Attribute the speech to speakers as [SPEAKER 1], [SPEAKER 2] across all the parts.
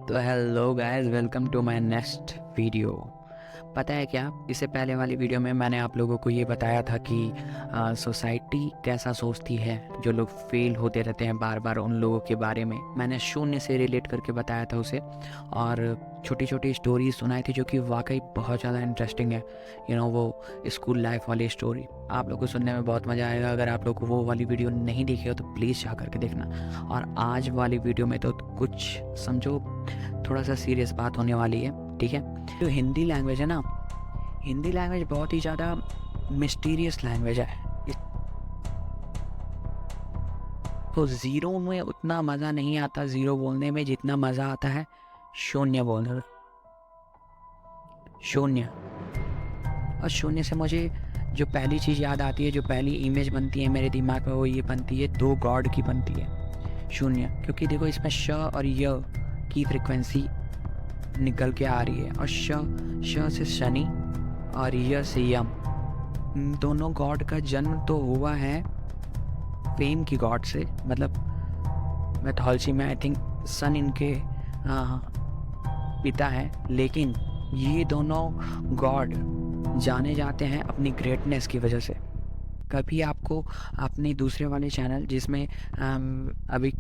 [SPEAKER 1] तो hello guys, welcome to my next video. पता है क्या, इससे पहले वाली वीडियो में मैंने आप लोगों को ये बताया था कि सोसाइटी कैसा सोचती है। जो लोग फेल होते रहते हैं बार बार, उन लोगों के बारे में मैंने शून्य से रिलेट करके बताया था उसे, और छोटी छोटी स्टोरी सुनाई थी जो कि वाकई बहुत ज़्यादा इंटरेस्टिंग है। वो स्कूल लाइफ वाली स्टोरी आप लोग को सुनने में बहुत मज़ा आएगा। अगर आप लोग को वो वाली वीडियो नहीं देखी हो तो प्लीज़ जा करके देखना। और आज वाली वीडियो में तो कुछ समझो, थोड़ा सा सीरियस बात होने वाली है, ठीक है। जो हिंदी लैंग्वेज है ना, हिंदी लैंग्वेज बहुत ही ज़्यादा मिस्टीरियस लैंग्वेज है। तो ज़ीरो में उतना मज़ा नहीं आता ज़ीरो बोलने में, जितना मज़ा आता है शून्य बोलने में। शून्य, और शून्य से मुझे जो पहली चीज़ याद आती है, जो पहली इमेज बनती है मेरे दिमाग में, वो ये बनती है, दो गॉड की बनती है शून्य। क्योंकि देखो, इसमें श और य की फ्रिक्वेंसी निकल के आ रही है, और श से शनि और य से यम। दोनों गॉड का जन्म तो हुआ है फेम की गॉड से, मतलब मैथोलॉजी में आई थिंक सन इनके पिता है। लेकिन ये दोनों गॉड जाने जाते हैं अपनी ग्रेटनेस की वजह से। कभी आपको अपने दूसरे वाले चैनल, जिसमें अभी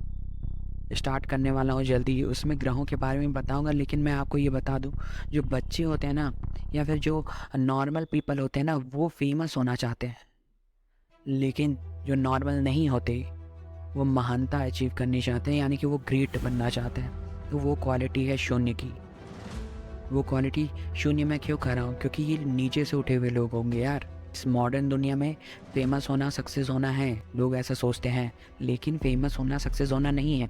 [SPEAKER 1] स्टार्ट करने वाला हूँ जल्दी ही, उसमें ग्रहों के बारे में बताऊंगा। लेकिन मैं आपको ये बता दूं, जो बच्चे होते हैं ना, या फिर जो नॉर्मल पीपल होते हैं ना, वो फेमस होना चाहते हैं। लेकिन जो नॉर्मल नहीं होते, वो महानता अचीव करनी चाहते हैं, यानी कि वो ग्रेट बनना चाहते हैं। तो वो क्वालिटी है शून्य की। वो क्वालिटी शून्य मैं क्यों कह रहा हूँ? क्योंकि ये नीचे से उठे हुए लोग होंगे यार। इस मॉडर्न दुनिया में फेमस होना सक्सेस होना है, लोग ऐसा सोचते हैं। लेकिन फेमस होना सक्सेस होना नहीं है।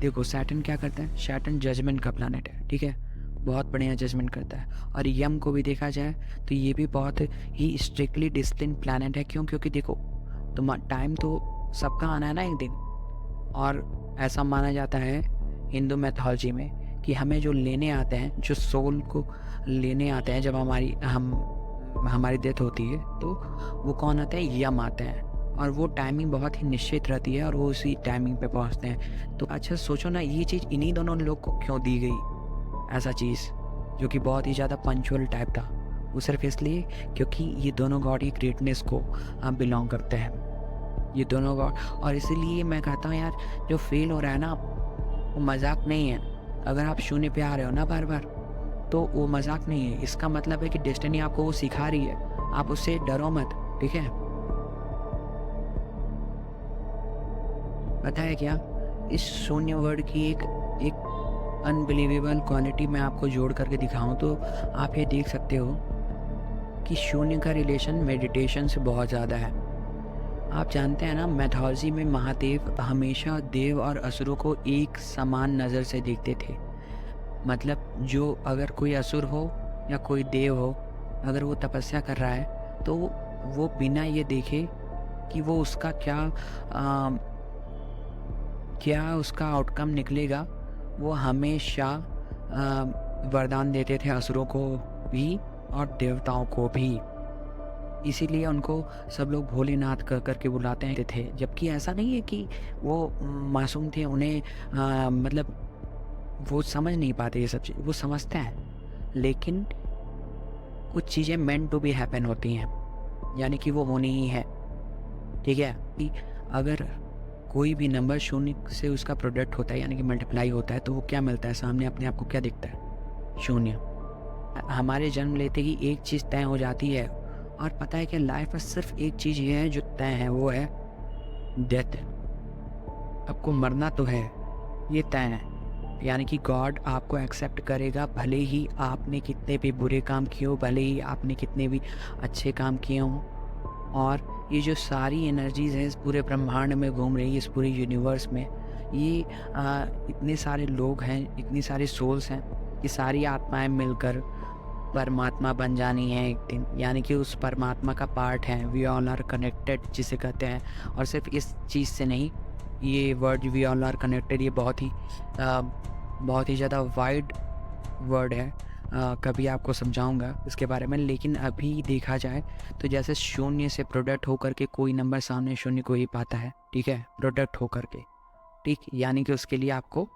[SPEAKER 1] देखो, सैटर्न क्या करता है? सैटर्न जजमेंट का प्लैनेट है, ठीक है, बहुत बढ़िया जजमेंट करता है। और यम को भी देखा जाए तो ये भी बहुत ही स्ट्रिक्टली डिसिप्लिन प्लैनेट है। क्यों? क्योंकि देखो, तो टाइम तो सबका आना है ना एक दिन। और ऐसा माना जाता है हिंदू मैथोलॉजी में कि हमें जो लेने आते हैं, जो सोल को लेने आते हैं, जब हमारी डेथ होती है, तो वो कौन आते हैं? यम आते हैं। और वो टाइमिंग बहुत ही निश्चित रहती है, और वो उसी टाइमिंग पे पहुंचते हैं। तो अच्छा सोचो ना, ये चीज़ इन्हीं दोनों लोग को क्यों दी गई? ऐसा चीज़ जो कि बहुत ही ज़्यादा पंचुअल टाइप था, वो सिर्फ इसलिए क्योंकि ये दोनों गॉड की ग्रेटनेस को बिलोंग करते हैं, ये दोनों गॉड। और इसीलिए मैं कहता हूँ यार, जो फेल हो रहा है ना, वो मजाक नहीं है। अगर आप शून्य पे आ रहे हो ना बार बार, तो वो मजाक नहीं है। इसका मतलब है कि डेस्टिनी आपको वो सिखा रही है, आप उससे डरो मत, ठीक है। पता है क्या, इस शून्य वर्ड की एक अनबिलीवेबल क्वालिटी मैं आपको जोड़ करके दिखाऊं तो आप ये देख सकते हो कि शून्य का रिलेशन मेडिटेशन से बहुत ज़्यादा है। आप जानते हैं ना, मैथोलॉजी में महादेव हमेशा देव और असुरों को एक समान नज़र से देखते थे। मतलब जो अगर कोई असुर हो या कोई देव हो, अगर वो तपस्या कर रहा है, तो वो बिना ये देखे कि वो उसका क्या उसका आउटकम निकलेगा, वो हमेशा वरदान देते थे असुरों को भी और देवताओं को भी। इसीलिए उनको सब लोग भोलेनाथ कर करके बुलाते थे। जबकि ऐसा नहीं है कि वो मासूम थे, उन्हें मतलब वो समझ नहीं पाते ये सब चीज़, वो समझते हैं। लेकिन कुछ चीज़ें मेंट टू बी हैपन होती हैं, यानी कि वो होनी ही है, ठीक है। कि अगर कोई भी नंबर शून्य से उसका प्रोडक्ट होता है, यानी कि मल्टीप्लाई होता है, तो वो क्या मिलता है सामने? अपने आप को क्या दिखता है? शून्य। हमारे जन्म लेते ही एक चीज़ तय हो जाती है। और पता है कि लाइफ में सिर्फ एक चीज़ ये है जो तय है, वो है डेथ। आपको मरना तो है, ये तय है। यानी कि गॉड आपको एक्सेप्ट करेगा, भले ही आपने कितने भी बुरे काम किए हो, भले ही आपने कितने भी अच्छे काम किए हों। और ये जो सारी एनर्जीज़ हैं इस पूरे ब्रह्मांड में घूम रही है, इस पूरे यूनिवर्स में, ये इतने सारे लोग हैं, इतनी सारी सोल्स हैं, कि सारी आत्माएं मिलकर परमात्मा बन जानी है एक दिन। यानी कि उस परमात्मा का पार्ट है। वी ऑल आर कनेक्टेड जिसे कहते हैं। और सिर्फ इस चीज़ से नहीं, ये word we all are connected, ये बहुत ही ज़्यादा वाइड वर्ड है। कभी आपको समझाऊंगा इसके बारे में। लेकिन अभी देखा जाए तो जैसे शून्य से प्रोडक्ट होकर के कोई नंबर सामने शून्य को ही पाता है, ठीक है, प्रोडक्ट होकर के, ठीक। यानी कि उसके लिए आपको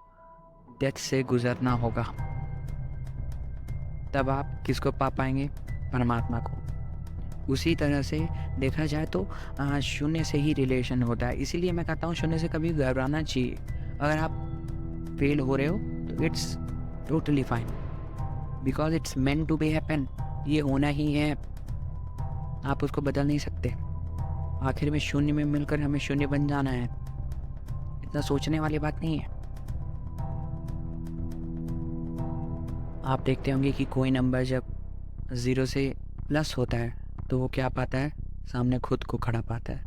[SPEAKER 1] डेथ से गुजरना होगा, तब आप किसको पा पाएंगे? परमात्मा को। उसी तरह से देखा जाए तो शून्य से ही रिलेशन होता है। इसीलिए मैं कहता हूँ शून्य से कभी घबराना चाहिए। अगर आप फेल हो रहे हो तो it's totally fine, because it's meant to be happen. ये होना ही है, आप उसको बदल नहीं सकते। आखिर में शून्य में मिलकर हमें शून्य बन जाना है। इतना सोचने वाली बात नहीं है। आप देखते होंगे कि कोई नंबर जब 0 से प्लस होता है तो वो क्या पाता है? सामने खुद को खड़ा पाता है।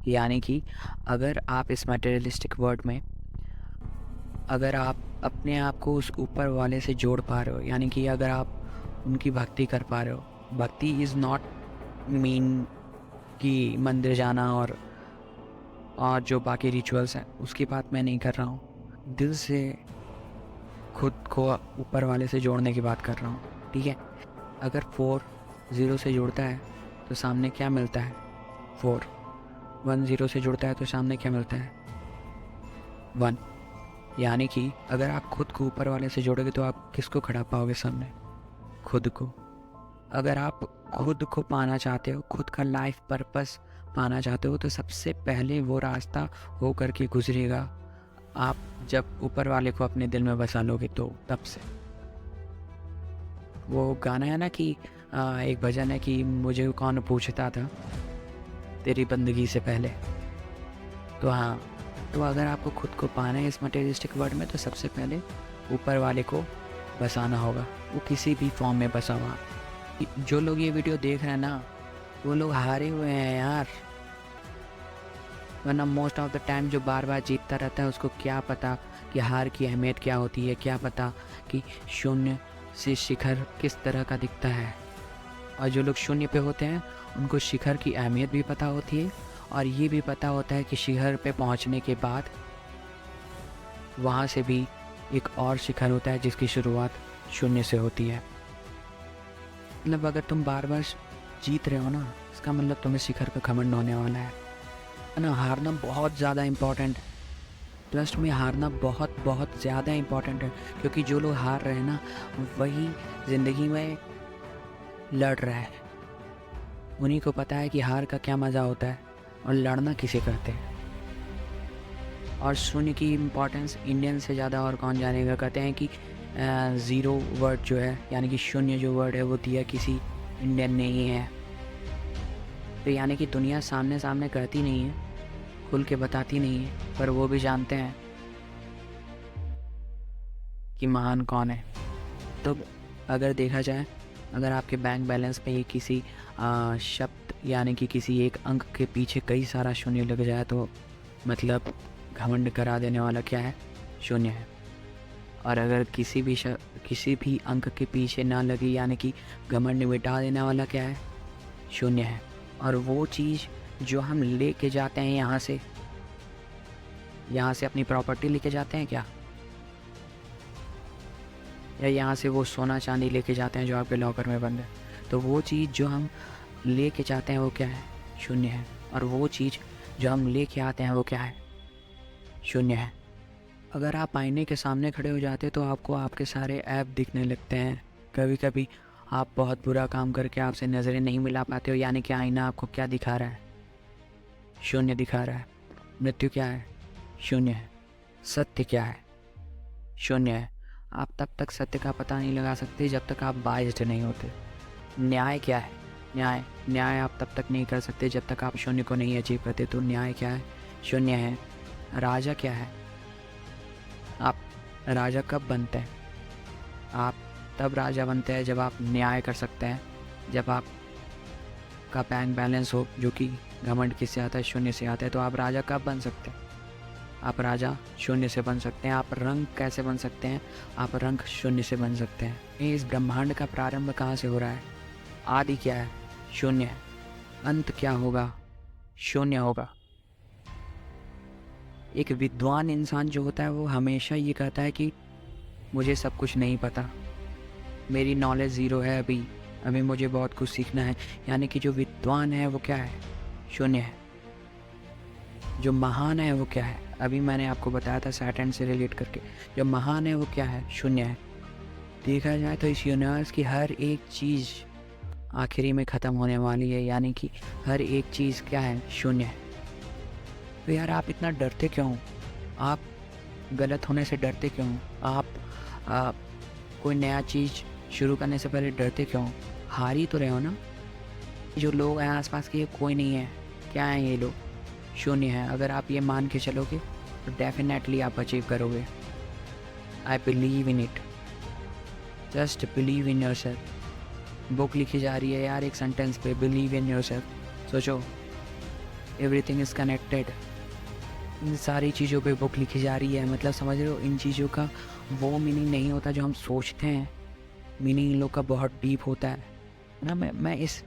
[SPEAKER 1] यानी कि अगर आप इस मटेरियलिस्टिक वर्ल्ड में अगर आप अपने आप को उस ऊपर वाले से जोड़ पा रहे हो, यानी कि अगर आप उनकी भक्ति कर पा रहे हो, भक्ति इज़ नॉट मीन कि मंदिर जाना और जो बाकी रिचुअल्स हैं उसकी बात मैं नहीं कर रहा हूँ। दिल से खुद को ऊपर वाले से जोड़ने की बात कर रहा हूँ, ठीक है? अगर 4 0 से जुड़ता है तो सामने क्या मिलता है? 4। 1 0 से जुड़ता है तो सामने क्या मिलता है? 1। यानी कि अगर आप खुद को ऊपर वाले से जोड़ोगे तो आप किसको खड़ा पाओगे सामने? खुद को। अगर आप खुद को पाना चाहते हो, खुद का लाइफ पर्पस पाना चाहते हो, तो सबसे पहले वो रास्ता हो करके गुजरेगा आप जब ऊपर वाले को अपने दिल में बसा लोगे तो तब से। वो गाना है ना कि एक भजन है कि मुझे कौन पूछता था तेरी बंदगी से पहले। तो हाँ, तो अगर आपको खुद को पाना है इस मटेरियलिस्टिक वर्ल्ड में तो सबसे पहले ऊपर वाले को बसाना होगा, वो किसी भी फॉर्म में बसा हुआ। जो लोग ये वीडियो देख रहे हैं ना, वो लोग हारे हुए हैं यार। वरना मोस्ट ऑफ द टाइम जो बार बार जीतता रहता है उसको क्या पता कि हार की अहमियत क्या होती है, क्या पता कि शून्य से शिखर किस तरह का दिखता है। और जो लोग शून्य पे होते हैं उनको शिखर की अहमियत भी पता होती है, और ये भी पता होता है कि शिखर पे पहुंचने के बाद वहाँ से भी एक और शिखर होता है जिसकी शुरुआत शून्य से होती है। मतलब अगर तुम बार बार जीत रहे हो ना, इसका मतलब तुम्हें शिखर का घमंड होने वाला है ना। हारना बहुत ज़्यादा इम्पॉर्टेंट है। ट्रस्ट में हारना बहुत बहुत ज़्यादा इम्पॉर्टेंट है, क्योंकि जो लोग हार रहे हैं ना वही ज़िंदगी में लड़ रहा है। उन्हीं को पता है कि हार का क्या मज़ा होता है और लड़ना किसे करते हैं। और शून्य की इम्पोर्टेंस इंडियन से ज़्यादा और कौन जानेगा। कहते हैं कि 0 वर्ड जो है, यानी कि शून्य जो वर्ड है वो दिया किसी इंडियन ने ही है। तो यानी कि दुनिया सामने सामने कहती नहीं है, खुल के बताती नहीं है, पर वो भी जानते हैं कि महान कौन है। तो अगर देखा जाए, अगर आपके बैंक बैलेंस पे किसी शब्द यानी कि किसी एक अंक के पीछे कई सारा शून्य लग जाए तो मतलब घमंड करा देने वाला क्या है? शून्य है। और अगर किसी भी अंक के पीछे ना लगी यानी कि घमंड मिटा देने वाला क्या है? शून्य है। और वो चीज़ जो हम लेके जाते हैं यहाँ से अपनी प्रॉपर्टी लेके जाते हैं क्या? या यहाँ से वो सोना चांदी लेके जाते हैं जो आपके लॉकर में बंद है? तो वो चीज़ जो हम लेके जाते हैं वो क्या है? शून्य है। और वो चीज़ जो हम लेके आते हैं वो क्या है? शून्य है। अगर आप आईने के सामने खड़े हो जाते तो आपको आपके सारे ऐप दिखने लगते हैं। कभी कभी आप बहुत बुरा काम करके आपसे नज़रें नहीं मिला पाते हो, यानी कि आईना आपको क्या दिखा रहा है? शून्य दिखा रहा है। मृत्यु क्या है? शून्य है। सत्य क्या है? शून्य है। आप तब तक सत्य का पता नहीं लगा सकते जब तक आप बाइस्ड नहीं होते। न्याय क्या है? न्याय आप तब तक नहीं कर सकते जब तक आप शून्य को नहीं अचीव करते। तो न्याय क्या है? शून्य है। राजा क्या है? आप राजा कब बनते हैं? आप तब राजा बनते हैं जब आप न्याय कर सकते हैं, जब आप का बैंक बैलेंस हो, जो कि घमंड किससे आता है? शून्य से आता है। तो आप राजा कब बन सकते हैं? आप राजा शून्य से बन सकते हैं। आप रंग कैसे बन सकते हैं? आप रंग शून्य से बन सकते हैं। इस ब्रह्मांड का प्रारंभ कहाँ से हो रहा है? आदि क्या है? शून्य है। अंत क्या होगा? शून्य होगा। एक विद्वान इंसान जो होता है वो हमेशा ये कहता है कि मुझे सब कुछ नहीं पता, मेरी नॉलेज 0 है, अभी मुझे बहुत कुछ सीखना है। यानी कि जो विद्वान है वो क्या है? शून्य है। जो महान है वो क्या है? अभी मैंने आपको बताया था सैटर्न से रिलेट करके। जो महान है वो क्या है? शून्य है। देखा जाए तो इस यूनिवर्स की हर एक चीज़ आखिरी में ख़त्म होने वाली है, यानी कि हर एक चीज़ क्या है? शून्य है। तो यार आप इतना डरते क्यों हो? आप गलत होने से डरते क्यों हो? आप कोई नया चीज़ शुरू करने से पहले डरते क्यों हो? हार ही तो रहे हो ना। जो लोग हैं आसपास के, ये कोई नहीं है। क्या हैं ये लोग? शून्य है। अगर आप ये मान के चलोगे तो डेफिनेटली आप अचीव करोगे। I believe in it. Just believe in your self. Book लिखी जा रही है यार एक सेंटेंस पे, बिलीव इन योर सेल्फ। सोचो, एवरीथिंग इज़ कनेक्टेड। इन सारी चीज़ों पे बुक लिखी जा रही है, मतलब समझ रहे हो, इन चीज़ों का वो मीनिंग नहीं होता जो हम सोचते हैं। मीनिंग इन लोग का बहुत डीप होता है ना। मैं इस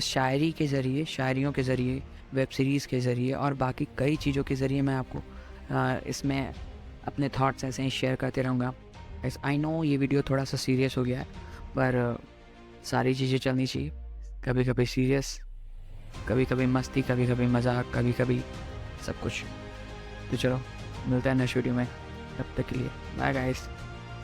[SPEAKER 1] शायरी के ज़रिए, शायरियों के ज़रिए, वेब सीरीज़ के ज़रिए और बाकी कई चीज़ों के ज़रिए मैं आपको इसमें अपने थॉट्स ऐसे ही शेयर करते रहूँगा। आई नो ये वीडियो थोड़ा सा सीरियस हो गया है, पर सारी चीज़ें चलनी चाहिए। कभी कभी सीरियस, कभी कभी मस्ती, कभी कभी मजाक, कभी कभी सब कुछ। तो चलो मिलता है नेक्स्ट वीडियो में, तब तक के लिए बाय गाइस।